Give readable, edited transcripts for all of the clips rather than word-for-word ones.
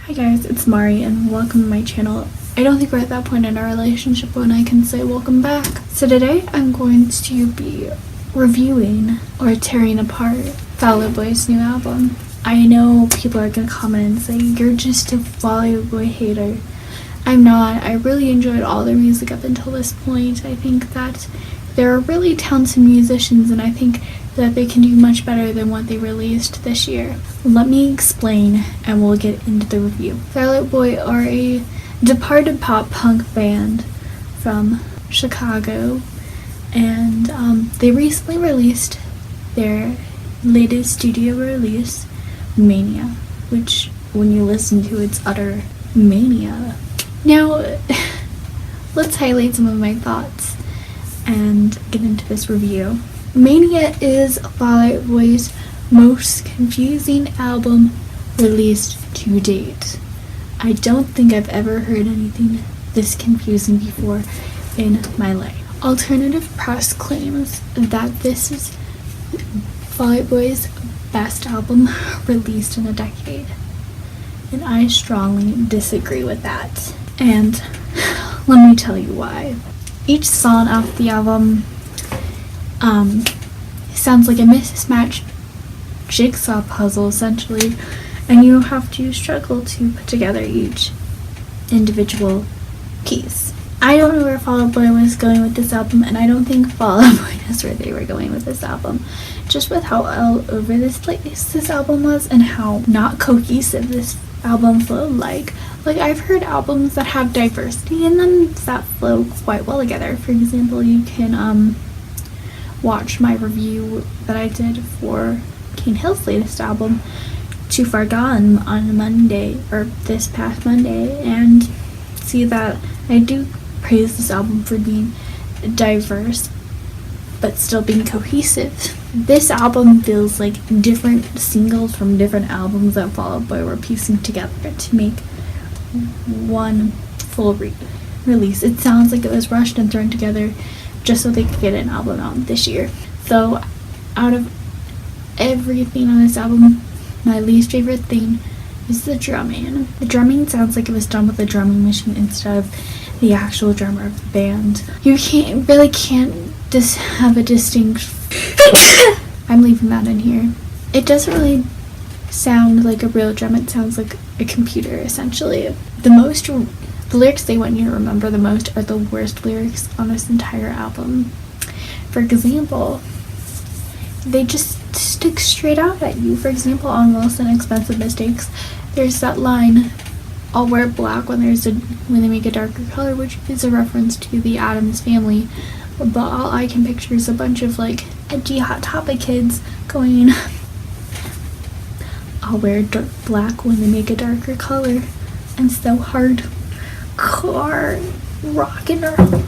Hi guys, it's Mari and welcome to my channel. I don't think we're at that point in our relationship when I can say welcome back. So today I'm going to be reviewing or tearing apart Fall Out Boy's new album. I know people are gonna comment and say you're just a Fall Out Boy hater. I'm not. I really enjoyed all their music up until this point. I think that they're really talented musicians and I think that they can do much better than what they released this year. Let me explain and we'll get into the review. Fall Out Boy are a departed pop punk band from Chicago, and they recently released their latest studio release, Mania, which when you listen to it's utter mania. Now, let's highlight some of my thoughts and get into this review. Mania is Fall Out Boy's most confusing album released to date. I don't think I've ever heard anything this confusing before in my life. Alternative press claims that this is Fall Out Boy's best album released in a decade, and I strongly disagree with that. And let me tell you why. Each song off the album sounds like a mismatched jigsaw puzzle essentially, and you have to struggle to put together each individual piece. I don't know where Fall Out Boy was going with this album, and I don't think Fall Out Boy knows where they were going with this album. Just with how all over this place this album was and how not cohesive this album flowed. Like I've heard albums that have diversity in them that flow quite well together. For example, you can watch my review that I did for King Hill's latest album, Too Far Gone, on Monday, or this past Monday, and see that I do praise this album for being diverse but still being cohesive. This album feels like different singles from different albums that Fall Out Boy were piecing together to make one full release. It sounds like it was rushed and thrown together just so they could get an album out this year. So out of everything on this album, my least favorite thing is the drumming. The drumming sounds like it was done with a drumming machine instead of the actual drummer of the band. You can't just have a distinct I'm leaving that in here. It doesn't really sound like a real drum, it sounds like a computer essentially. The lyrics they want you to remember the most are the worst lyrics on this entire album. For example, they just stick straight out at you. For example, on Wilson Expensive Mistakes, there's that line, "I'll wear black when they make a darker color," which is a reference to the Addams Family. But all I can picture is a bunch of like edgy Hot Topic kids going, "I'll wear black when they make a darker color," and so hardcore rock and roll.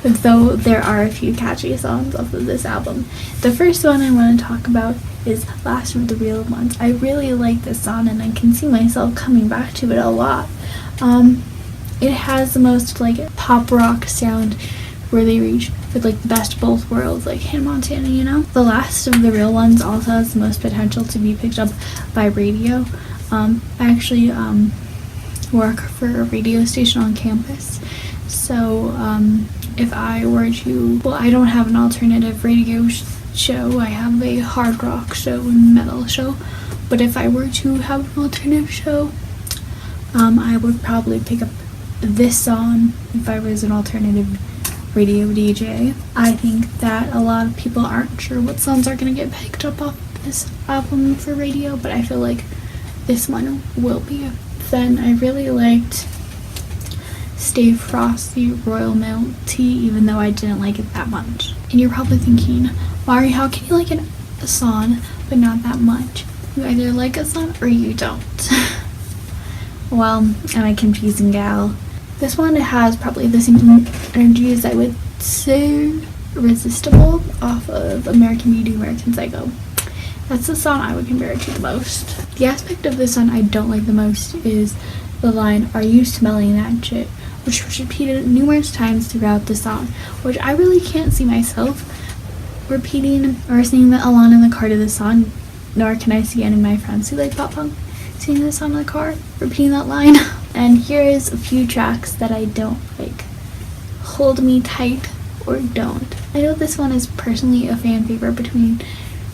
And so there are a few catchy songs off of this album. The first one I want to talk about is Last of the Real Ones. I really like this song and I can see myself coming back to it a lot. It has the most like pop rock sound where they reach for like the best of both worlds, like Hannah Montana, you know? The Last of the Real Ones also has the most potential to be picked up by radio. I actually work for a radio station on campus, so if I were to, well, I don't have an alternative radio show, I have a hard rock show and metal show, but if I were to have an alternative show, I would probably pick up this song if I was an alternative radio DJ. I think that a lot of people aren't sure what songs are going to get picked up off this album for radio, but I feel like this one will be. Then I really liked Stay Frosty Royal Milk Tea, even though I didn't like it that much. And you're probably thinking, Mari, how can you like a song but not that much? You either like a song or you don't. Well, I'm a confusing gal. This one has probably the same energy as I would say Irresistible off of American Beauty, American Psycho. That's the song I would compare it to the most. The aspect of this song I don't like the most is the line, "Are you smelling that shit?" which was repeated numerous times throughout the song, which I really can't see myself repeating or singing along in the car to this song, nor can I see any of my friends who like pop punk singing this song in the car, repeating that line. And here is a few tracks that I don't like. Hold Me Tight or Don't. I know this one is personally a fan favorite between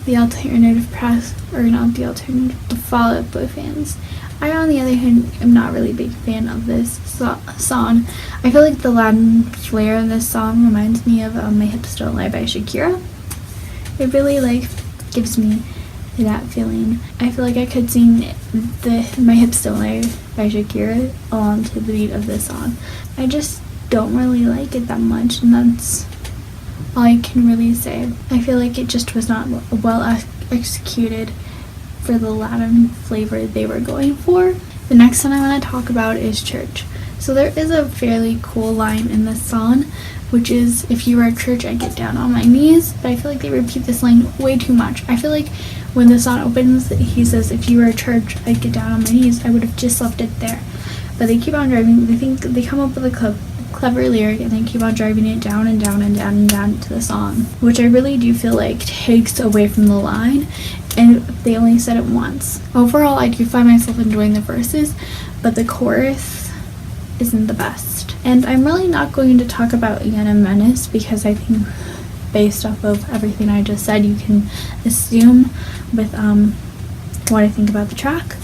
the alternative press, or not the alternative, the Fall Out Boy fans. I, on the other hand, am not really a big fan of this song. I feel like the Latin flair of this song reminds me of My Hips Don't Lie by Shakira. It really like gives me that feeling. I feel like I could sing the My Hips Don't Lie by Shakira along to the beat of this song. I just don't really like it that much, and that's all I can really say. I feel like it just was not well executed for the Latin flavor they were going for. The next one I want to talk about is Church. So there is a fairly cool line in this song, which is, if you were at church, I'd get down on my knees. But I feel like they repeat this line way too much. I feel like when the song opens, he says, if you were at church, I'd get down on my knees. I would have just left it there. But they keep on driving. They think they come up with a clever lyric, and they keep on driving it down and down and down and down to the song, which I really do feel like takes away from the line, and they only said it once. Overall, I do find myself enjoying the verses, but the chorus isn't the best. And I'm really not going to talk about Ian Menace, because I think based off of everything I just said, you can assume with what I think about the track.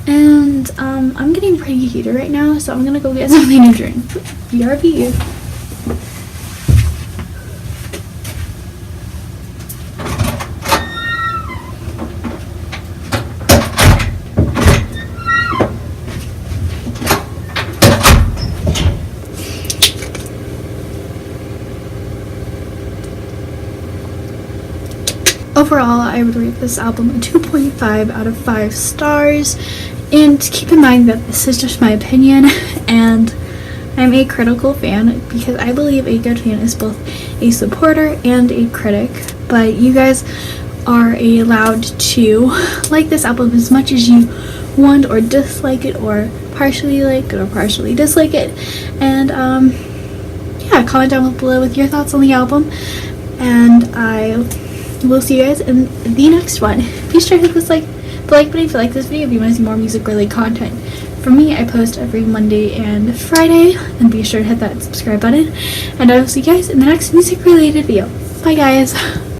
And I'm getting pretty heated right now, so I'm gonna go get something to drink. BRB. Overall, I would rate this album a 2.5 out of 5 stars. And keep in mind that this is just my opinion, and I'm a critical fan because I believe a good fan is both a supporter and a critic. But you guys are allowed to like this album as much as you want, or dislike it, or partially like it, or partially dislike it. And yeah, comment down below with your thoughts on the album, and I will see you guys in the next one. Be sure to hit the like button if you like this video, if you want to see more music related content from me. I post every Monday and Friday, and be sure to hit that subscribe button, and I will see you guys in the next music related video. Bye guys.